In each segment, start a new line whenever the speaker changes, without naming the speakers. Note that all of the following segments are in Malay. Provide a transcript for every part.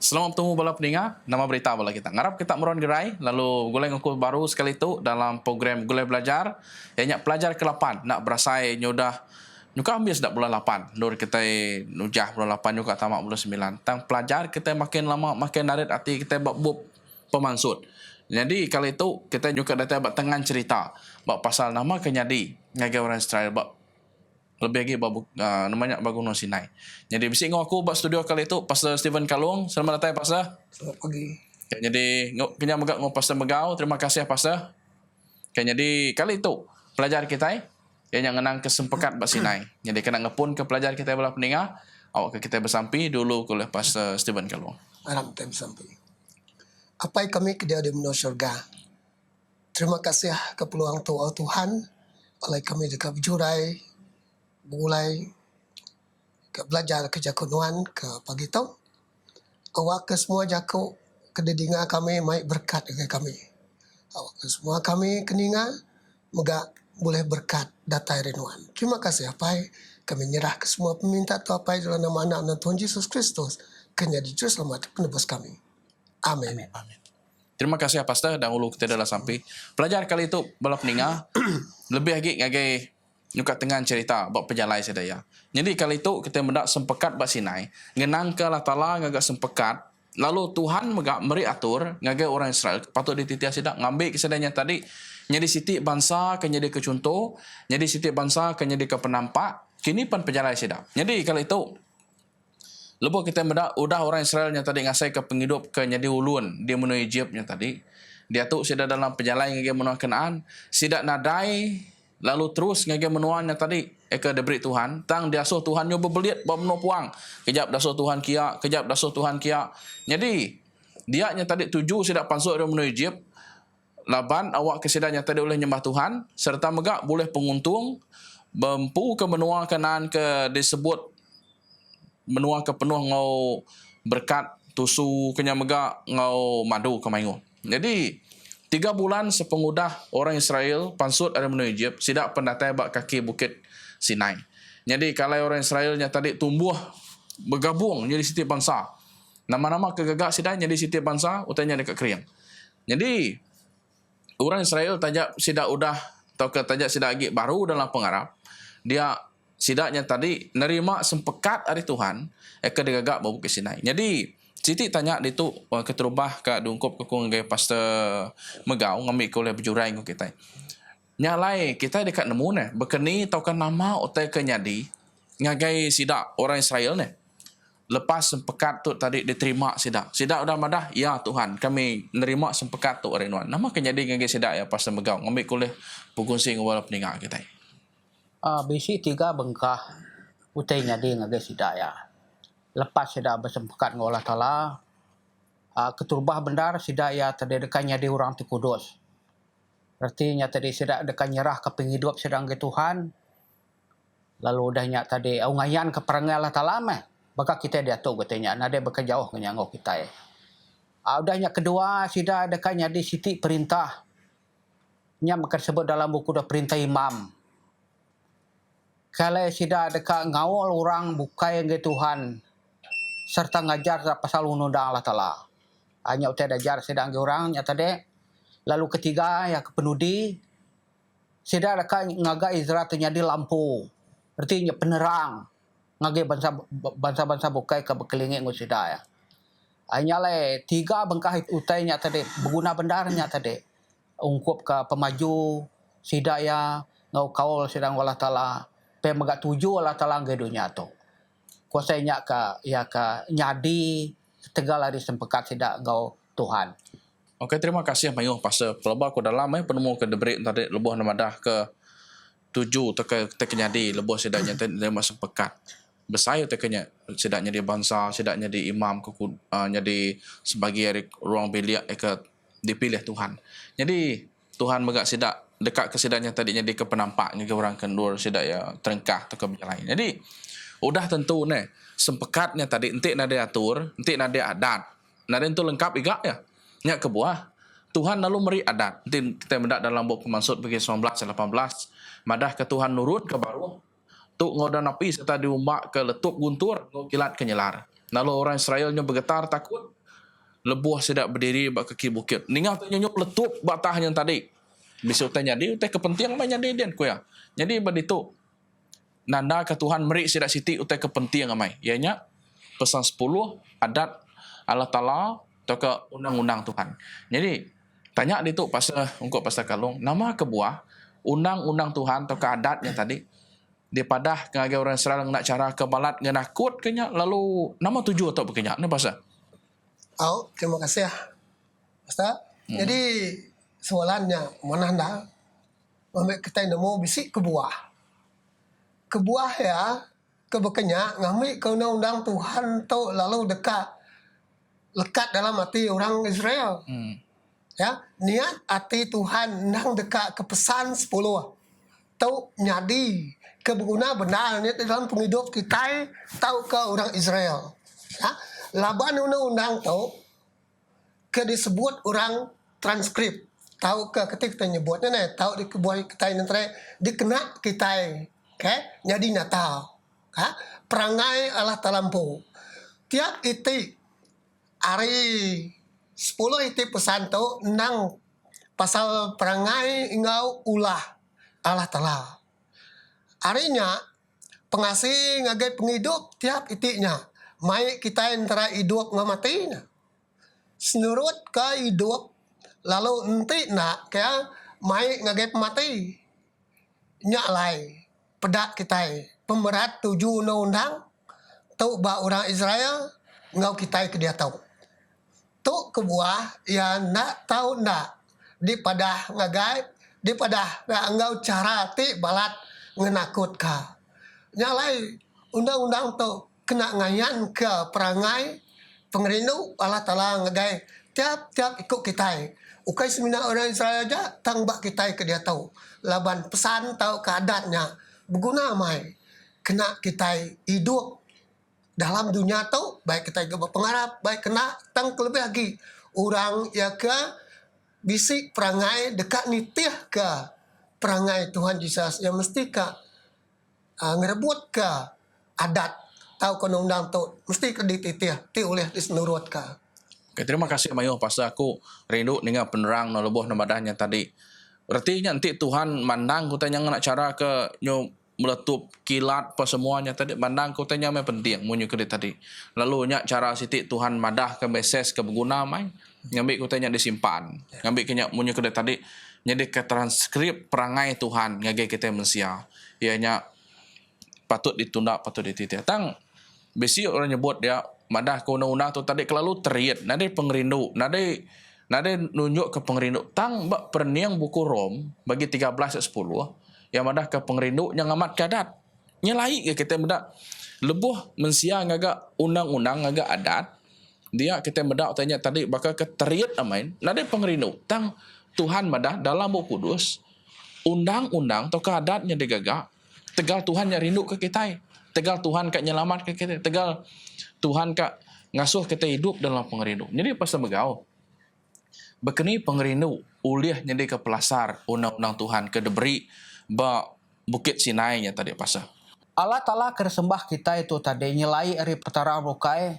Selamat bertemu bala pendengar. Nama berita bala kita. Ngarap kita meron gerai. Lalu gulai ngaku baru sekali itu dalam program Gulai Belajar. Yang pelajar ke-8 nak berasai nyodah. Nyuka ambil sedak bulan 8. Nur kita nujah bulan 8 nyuka tamak bulan 9. Tang pelajar kita makin lama makin narit hati kita bab pemansut. Jadi kalau itu kita nyuka datang bab tengan cerita. Bab pasal nama kenyadi. Ngagai orang Israel bab lebih lagi namanya Gunung Sinai. Jadi bisik ngau aku buat studio kali itu Pastor Stephen Kalung. Selamat datang Pastor.
Selamat pagi.
Okay, jadi kena megak ngau Pastor Megau. Terima kasih Pastor. Okay, jadi kali itu pelajar kita yang ngenang kesempekat buat Sinai. Jadi kena ngepun ke pelajar kita belah pendengar. Awak ke kita bersampi dulu oleh Pastor Stephen Kalung.
Harap time sampai. Apa yang kami kedia di menurut syurga. Terima kasih ke peluang Tuhan. Oleh kami dekat berjurai. Mulai ke belajar ke jakunuan ke pagi tu. Awak ke semua jakuk kededinga kami mai berkat ke kami. Awak ke semua kami keninga moga boleh berkat datai renuan. Terima kasih apai kami nyerah ke semua peminta tu apai dalam nama anak Tuhan Yesus Kristus kenyadi juru selamat penebus kami. Amin.
Amin. Terima kasih Pastor dan ulu kita dah sampai. Pelajar kali itu bala pendengar lebih lagi ngagai nyuka tengah cerita buat penjalai sedaya. Jadi kali itu kita mendak sempekat bak Sinai, ngenang ke Allah Taala ngagak sempekat, lalu Tuhan megak meri atur ngagai orang Israel patut dititiah sidak ngambil kesedanya tadi, jadi siti bangsa ke jadi ke contoh, jadi siti bangsa ke jadi ke penampak, kini pun penjalai sidak. Jadi kali itu lepas kita mendak udah orang Israel yang tadi ngasai ke penghidup ke jadi ulun dia menuju Egyptnya tadi, dia tu sudah dalam penjalai ngagai menua Kanaan, sidak nadai lalu terus ngagai menuannya tadi ke diberi Tuhan tang dia suruh Tuhan nyoba beliat bab menua puang kejap dah suruh Tuhan kia kejap dah suruh Tuhan kia. Jadi dia nya tadi tuju sidak pansuk dia menuju Egypt laban awak kesidanya tadi oleh nyembah Tuhan serta megak boleh penguntung mampu ke menua Kanaan ke disebut menua ke penuh ngau berkat tusu kenya megak ngau madu ke maingu. Jadi 3 bulan sepengudah orang Israel pansut ada menuju Egypt, sidak pendatai bak kaki bukit Sinai. Jadi kalau orang Israelnya tadi tumbuh bergabung jadi setiap bangsa. Nama-nama kegagak sidak jadi setiap bangsa utanya dekat Kriang. Jadi orang Israel tajak sidak udah atau ke tajak sidak lagi baru dalam pengarap. Dia sidaknya tadi nerima sempekat dari Tuhan ke degagak bukit Sinai. Jadi Siti tanya dia tu keterubah ke dungkup ke kong gaya Pastor Megau ngambil ke oleh berjurai dengan kita. Nyalai kita dekat nemu ne berkeni taukan nama otai kenyadi ngagai sidak orang Israel ne. Lepas sempekat tu tadi diterima sidak. Sidak udah madah, ya Tuhan kami nerima sempekat tu renuan. Nama kenyadi ngagai sidak ya Pastor Megau ngambil ke oleh berkongsi dengan pendengar kita.
Bisi 3 bengkah utai nyadi ngagai sidak ya. Lepas sidak bersempekat dengan Allah Ta'ala, keturbah bendar sidak ya tadi dekannya di orang ti kudus. Artinya tadi sidak dekan nyerah ke penghidup sedang ke Tuhan. Lalu udahnya tadi ungayan ke perangai Allah Ta'ala meh. Baka kita dia tu katanya, nade berkejauh dengan ngau kita. Udahnya kedua sidak dekannya di siti perintah. Nya makan sebut dalam buku dah perintah imam. Kalau sidak dekat ngawal orang bukai dengan Tuhan serta ngajar pasal undang Allah Ta'ala. Hanya utai ajar sedang orang nyata dek. Lalu ketiga ya kepenudi. Sedang dekat ngaga Israel terjadi lampu. Artinya penerang. Ngagai bangsa-bangsa bukai ke berkelingin dengan sedang ya. Hanya le 3 bengkah utai nyata dek. Berguna bendar nyata dek. Ungkup ke pemaju. Sedang ya ngau kawal sedang Allah Ta'ala. Pemegak 7 Allah Ta'ala ke dunia tu. Kuasanya ke nyadi tegal hari sempekat sidak gau Tuhan.
Okey, terima kasih Mayu Pastor. Pelabak ko dalam penemu ke debrik tadi lebuh namadah ke 7 te nyadi lebuh sidaknya terima sempekat. Bersaya te kenya sidaknya di bangsa, sidaknya di imam ke jadi sebagai ruang bilik ke dipilih Tuhan. Jadi Tuhan megak sidak dekat ke sidaknya tadinya di ke penampak ke orang kendur sidak ya terengkah ke berjalan. Jadi udah tentu ne sempekatnya tadi entik nade atur, entik nade adat. Nade itu lengkap igak ya. Nya ke buah. Tuhan lalu meri adat. Nanti kita mendak dalam buku Pemansut bagi 19 18. Madah ke Tuhan nurut ke baru. Tu ngodan api serta diumbak ke letup guntur, kilat ke nyelar. Lalu orang Israelnya bergetar takut. lebuh sedak berdiri bak kaki bukit. Ningah tu nyunyuk letup batah yang tadi. Bisa utai nyadi, utai kepentingan mai nyadi dia ku ya. Jadi baditu nanda ke Tuhan meri sedak siti utai kepentingan mai. Ianya pesan 10 adat Allah Taala atau ke undang-undang Tuhan. Jadi tanya di tu pasal ungkap pasal kalung nama kebuah undang-undang Tuhan atau ke adatnya tadi dia padah ngagai orang Israel nak cara kebalat ngenakut kenya lalu nama tuju atau bekenya ni pasal.
Oh, terima kasih ya. Ustaz. Jadi soalannya mana anda? Ambil kita nemu bisik kebuah. Kebuah ya, kebekenya ngambil ke undang-undang Tuhan tu lalu lekat dalam hati orang Israel. Ya, niat hati Tuhan nang dekat ke pesan 10. Tau nyadi kebeguna benar ni dalam penghidup kita tahu ke orang Israel. Ya, laban undang-undang tu ke disebut orang transkrip. Tahu ke ketika kita nyebutnya ni tahu di kebuah kita nanti dikena kita. Okay? Jadi nyata. Ha? Perangai Allah talampu. Tiap itik hari 10 itik pesan tu nang pasal perangai ingau ulah Allah Ta'ala. Harinya pengasih ngagai penghidup tiap itiknya. Mai kita antara hidup dengan matinya. Senurut ke hidup lalu nanti nak kaya mai ngagai mati. Nyak lai pedak kita pemberat 7 undang-undang tu ba orang Israel ngau kita ke dia tahu. Tu kebuah yang nak tahu nak di pada ngagai di pada ngau cara ti balat ngenakut ka. Nyalai undang-undang tu kena ngayan ke perangai pengerindu Allah Ta'ala ngagai tiap-tiap ikut kita. Ukai semina orang Israel aja tangbak kita ke dia tahu. Laban pesan tahu keadatnya berguna mai. Kena kita hidup dalam dunia tu baik kita berpengarap baik kena tang lebih lagi orang ya ke bisik perangai dekat nitih ke perangai Tuhan Yesus yang mesti ke ngerebut ke adat tahu ke undang tu mesti ke dititih ti oleh disenurut ke.
Okay, terima kasih Mayu pasal aku rindu dengan penerang no lebuh namadahnya tadi. Berarti nanti Tuhan mandang ku tanya nak cara ke nyo meletup kilat apa semuanya tadi mandang ku tanya mai penting munyu ke tadi. Lalu nya cara siti Tuhan madah ke meses ke berguna mai ngambil ku tanya disimpan. Ngambil kenya munyu ke tadi jadi ke transkrip perangai Tuhan ngagai kita manusia. Ianya patut ditunda patut dititih. Tang besi orang nyebut dia madah ke undang-undang tu tadi kelalu teriat nade pengerindu nade nunjuk ke pengerindu tang bak perniang buku Rom bagi 13 ayat 10 yang madah ke pengerindu yang amat kadat nyelai ke kita mendak lebuh mensia ngaga undang-undang ngaga adat dia kita mendak tanya tadi bakal ke teriat amain nade pengerindu tang Tuhan madah dalam buku kudus undang-undang atau keadatnya digagak tegal Tuhan yang rindu ke kita tegal Tuhan kak nyelamat ke kita tegal Tuhan kak ngasuh kita hidup dalam pengerindu. Jadi pasal begau. Bekeni pengerindu uliah jadi ke pelasar undang-undang Tuhan ke deberi ba Bukit Sinai nya tadi pasal.
Allah Ta'ala kersembah kita itu tadi nyelai eri petara bukai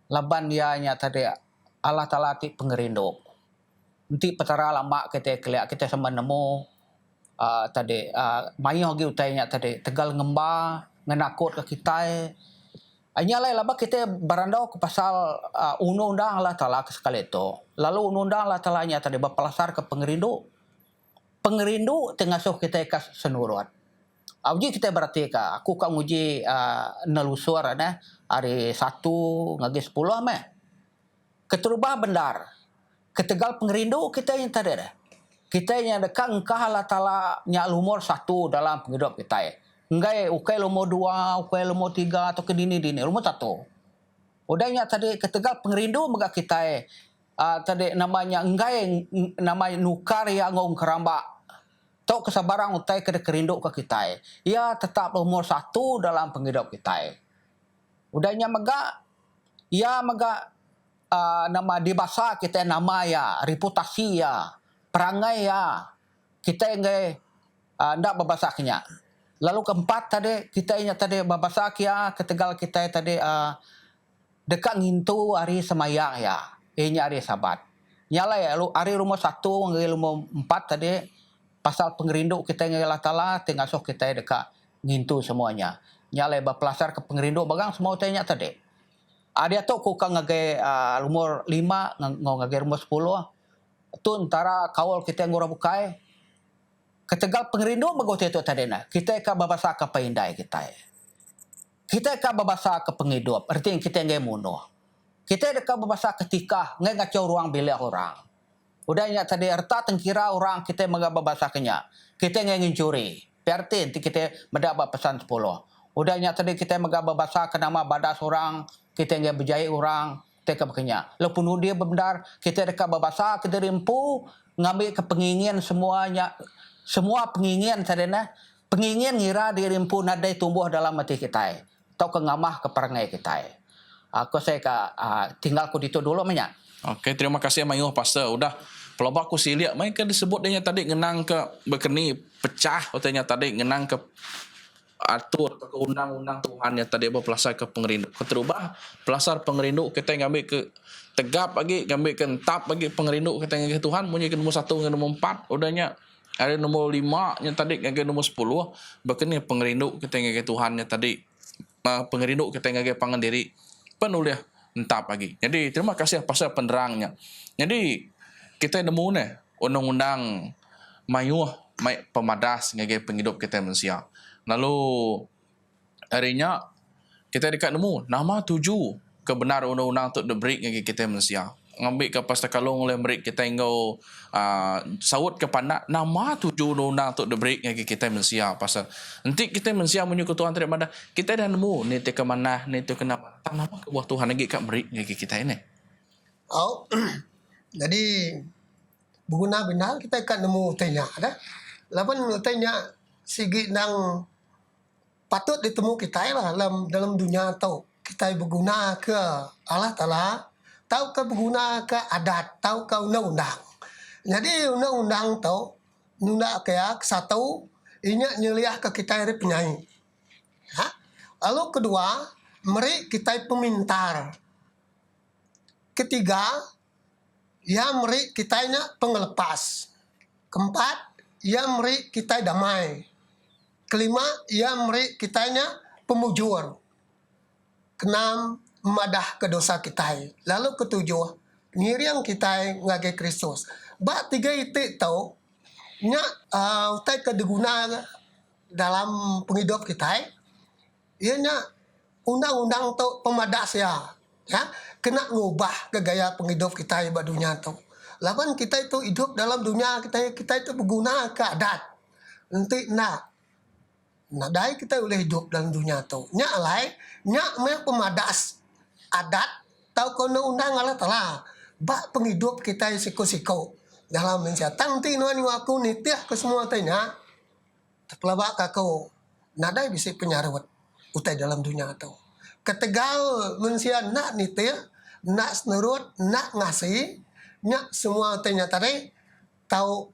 laban dia nya tadi Allah Ta'ala ti pengerindu. Nanti petara lama kita keliak kita sama nemu tadi mayo gi utainya tadi tegal ngembah ngenakut ke kita. Anyalai laba kita barandau ke pasal undang-undang Allah Ta'ala sekali itu. Lalu undang-undang Allah Ta'ala nya tadi berpelasar ke pengerindu. Pengerindu tengasuh kita ke senurut. Uji kita berarti ka aku kan uji nelusur ada hari 1 ngagi 10 ame. Keterubah bendar. Ketegal pengerindu kita yang tadi ada. Kita yang dekat engkah Allah Ta'ala nya lumur 1 dalam penghidup kita. Enggak ukai lumur 2, ukai lumur 3 atau ke dini-dini lumur 1. Udahnya tadi ketegal pengerindu mega kita tadi namanya enggak namanya nukar ya ngong keramba. Tok kesabaran utai ke kerindu ke kita. Ya tetap lumur 1 dalam penghidup kita. Udahnya mega ya mega nama di bahasa kita nama ya reputasi ya perangai ya kita enggak ndak berbahasanya. Lalu keempat tadi kita ingat tadi babasa kia ketegal kita tadi dekat ngintu hari semayang ya. Inya ada sabat. Nyala ya lu hari rumah 1 ngai rumah 4 tadi pasal pengerindu kita ngai Allah Taala tinggal sok kita dekat ngintu semuanya. Nyala ba pelasar ke pengerindu bagang semua tanya tadi. Ada tu ku kang ngagai umur 5 ngau ngagai umur 10. Tu antara kawal kita ngora bukai. Ketegal pengerindu bago tu tadi na. Kita ka babasa ka paindai kita. Kita ka babasa ke penghidup. Artinya kita ngai muno. Kita dekat berbahasa ketika ngai ngacau ruang bilik orang. Udah ingat tadi harta tengkira orang kita menggaba bahasa kenya. Kita ngai ngincuri. Berarti nanti kita mendapat pesan 10. Udah ingat tadi kita menggaba bahasa ke nama badas orang, kita ngai berjaya orang, kita kenya. Lepun dia benar, kita dekat berbahasa kita rimpu ngambil kepengingin semuanya. Semua pengingin tadi na. Pengingin ngira dirimpu nadai tumbuh dalam hati kita. Atau kengamah ke perangai kita. Aku saya tinggal ku dito dulu banyak.
Okey, terima kasih Mayuh Pastor. Udah pelabak ku siliak mai kan disebut dia tadi ngenang ke berkeni pecah katanya tadi ngenang ke atur ke undang-undang Tuhan yang tadi berpelasar ke pengerindu. Keterubah pelasar pengerindu kita ngambil ke tegap lagi, ngambil ke entap bagi pengerindu kita ngambil ke Tuhan, punya ke nombor 1 ke nombor 4, udahnya ada nombor 5 yang tadi ngambil nombor 10, berkeni pengerindu kita ngambil ke Tuhan yang tadi pengerindu kita ngambil pangandiri penulis entap lagi. Jadi terima kasih pasal penerangnya. Jadi kita nemu ni undang-undang Mayuh mai pemadas ngagai penghidup kita manusia. Lalu harinya kita dekat nemu nama 7 kebenar undang-undang untuk diberi ngagai kita manusia. Ngambil ke pasal kalung oleh merik kita engau sawut ke pandak nama 7 undang-undang untuk diberi ngagai kita manusia pasal nanti kita manusia menyuku Tuhan daripada kita dah nemu ni te ke mana ni tu kena nama ke buah Tuhan lagi kat merik ngagai kita ini.
Oh, jadi berguna benar kita akan nemu tanya dah. Lapan tanya sigi nang patut ditemu kita lah dalam dunia tau. Kita berguna ke Allah Taala, tahu ke berguna ke adat, tahu ke undang-undang. Jadi undang-undang tau nunda kayak satu inya nyeliah ke kita dari penyanyi. Ha? Lalu kedua, meri kita pemintar. Ketiga, ya meri kitanya pengelepas. Keempat, ya meri kita damai. Kelima, ya meri kitanya pemujur. Keenam, memadah ke dosa kita. Lalu ketujuh, ngiriang kita ngagai Kristus. Ba 3 itu tau, nya utai kedeguna dalam penghidup kita. Ianya undang-undang tau pemadas ya. Ya, kena ngubah ke gaya penghidup kita di dunia tu. Lawan kita itu hidup dalam dunia kita itu berguna ke adat. Nanti nadai kita boleh hidup dalam dunia tu. Nya alai, nya meh pemadas adat tau kono undang Allah Taala. Ba penghidup kita siko-siko dalam Indonesia. Tangti nuan aku nitiah ke semua tanya. Terpelabak aku nadai bisa penyarwat utai dalam dunia tu. Ketegal manusia nak nitiah, nak senurut, nak ngasih, nak semua tanya tadi tahu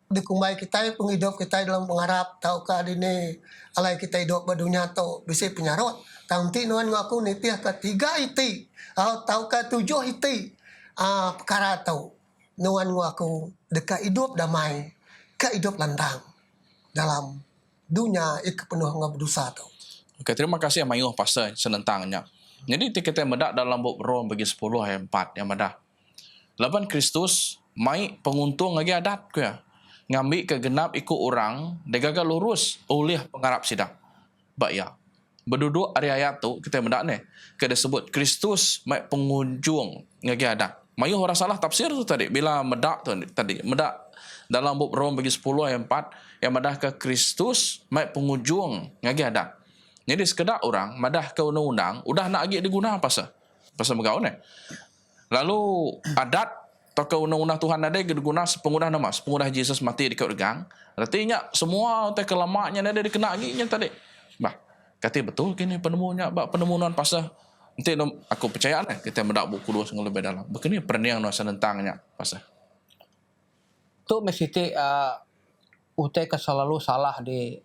dikumbai kita penghidup kita dalam pengharap tahu ke adine alai kita hidup di dunia tu bisa penyarwat. Tangti nuan aku nitiah ketiga iti, tahu ke 7 iti. Perkara tahu nuan aku dekat hidup damai, ke hidup lantang dalam dunia ik penuh dengan berdosa tu.
Okey, terima kasih Mayuh Pastor senentangnya. Jadi kita medak dalam buku Rom bagi 10 ayat 4 yang medak. Laban Kristus mai penguntung lagi adat ke ya. Ngambil ke genap ikut orang dan gagal lurus oleh pengharap sidang. Baik ya. Berduduk hari ayat tu kita medak ni. Kita sebut Kristus mai pengunjung lagi adat. Mayuh orang salah tafsir tu tadi bila medak tu tadi medak dalam buku Rom bagi 10 ayat 4 yang medah ke Kristus mai pengunjung lagi adat. Jadi sekedar orang madah ke undang-undang udah nak lagi diguna pasal megau ni. Lalu adat atau ke undang-undang Tuhan ada diguna sepengudah nama, sepengudah Yesus mati di kayu regang. Artinya semua te kelamaknya ada dikena lagi nya tadi. Bah, kata betul kini penemunya penemuan pasal nanti aku percaya lah kita mendak buku 2 sungguh lebih dalam. Begini perniang nuasa tentangnya pasal.
Tu mesti utai ke selalu salah di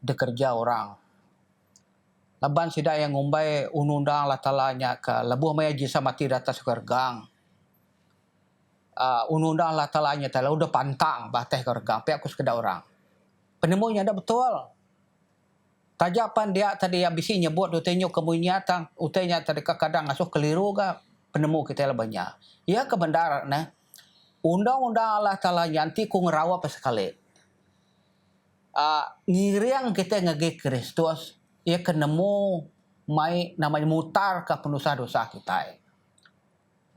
kerja orang. Laban sida yang ngumbai undang-undang Allah Ta'ala nya ke lebuh maya jisa mati di atas gergang. undang-undang Allah Ta'ala nya tala udah pantang bateh ke regang pihak aku sekedar orang. Penemunya ada betul. Tajapan dia tadi yang bisi nyebut utenya kemunyatan, utenya tadi kadang asuh keliru ke penemu kita lah banyak. Ya kebenaran nah. Undang-undang Allah Ta'ala nyanti ku ngerawa sekali. Ngiriang kita ngagi Kristus, ia kenemu mai namanya mutar ke penusa dosa kita.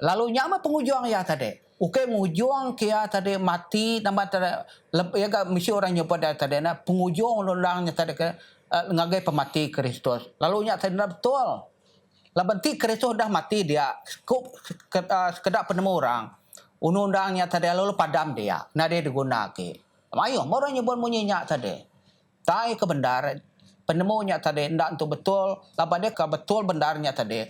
Lalu nyama pengujuang ya tadi. Oke pengujuang kia tadi mati nama tadi ya ga misi orang nyebut tadi na pengujuang undang-undangnya tadi ke ngagai pemati Kristus. Lalu nya tadi betul. Labanti Kristus dah mati dia sekedar penemu orang. Undang-undangnya tadi lalu padam dia. Nah dia digunakan. Ayo, orang nyebut munyinya tadi. Tai kebenaran. Penemunya tadi, tidak itu betul. Lapan dia betul benarnya tadi.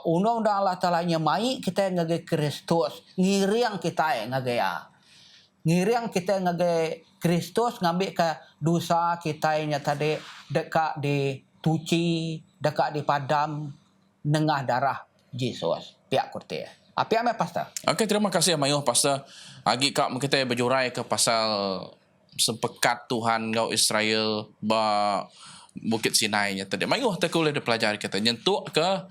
Undang-undang Allah Ta'ala nya mai kita ngage Kristus. Ngiriang kita ngage ya. Ngiriang kita ngage Kristus ngambil ke dosa kita nya tadi. Dekat di tuci, dekat di padam. Nengah darah Yesus. Pihak kurti. Apa yang pastor?
Okey, terima kasih Mayuh Pastor. Agi kak kita berjurai ke pasal sempekat Tuhan kau Israel ba Bukit Sinai nya tadi. Mayuh tak boleh dipelajari kita nyentuk ke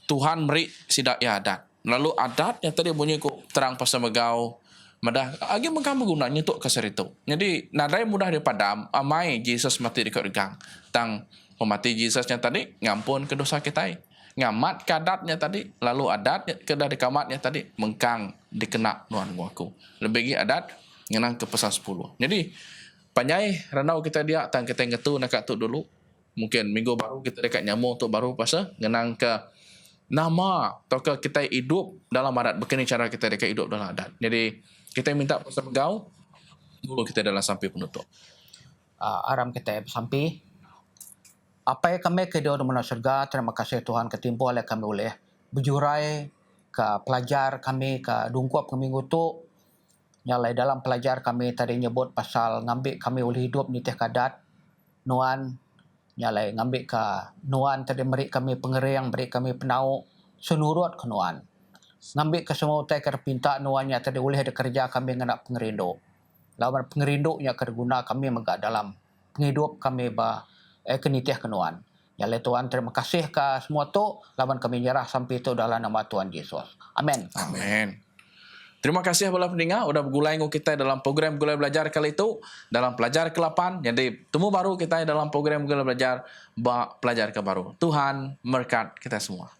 Tuhan beri sidak ya adat. Lalu adatnya tadi bunyi ku terang pasal megau madah agi mengkamu guna nyentuk ke seritu. Jadi nadai mudah dipadam amai Yesus mati di regang. Tang pemati Yesusnya tadi ngampun ke dosa kita. Ngamat kadatnya tadi, lalu adat ke dari kamatnya tadi mengkang dikena nuan aku. Lebih lagi adat ngenang ke pasal 10. Jadi panjai ranau kita dia tang kita ngetu nak tu dulu. Mungkin minggu baru kita dekat nyamuk tu baru pasal ngenang ke nama atau ke kita hidup dalam adat. Begini cara kita dekat hidup dalam adat. Jadi kita minta pasal megau dulu kita dalam sampai penutup.
Aram kita sampai. Apa yang kami ke Dewa Mana Surga, terima kasih Tuhan ketimpu oleh kami boleh berjurai ke pelajar kami ke dungkuap kami ngutuk. Nyalai dalam pelajar kami tadi nyebut pasal ngambil kami boleh hidup ni teh kadat. Nuan, nyalai ngambil ke nuan tadi beri kami pengeriang, beri kami penau senurut ke nuan. Ngambil ke semua teh kerpinta nuannya tadi boleh ada kerja kami nganak pengerindu. Lawan pengerindunya kerguna kami megak dalam penghidup kami kenitiah kenuan. Ya Tuhan terima kasih ke semua tu. Lawan kami nyerah sampai itu dalam nama Tuhan Yesus. Amin.
Amin. Terima kasih para pendengar udah bergulai dengan kita dalam program Gulai Belajar kali itu dalam pelajar ke-8. Jadi temu baru kita dalam program Gulai Belajar pelajar ke baru. Tuhan berkat kita semua.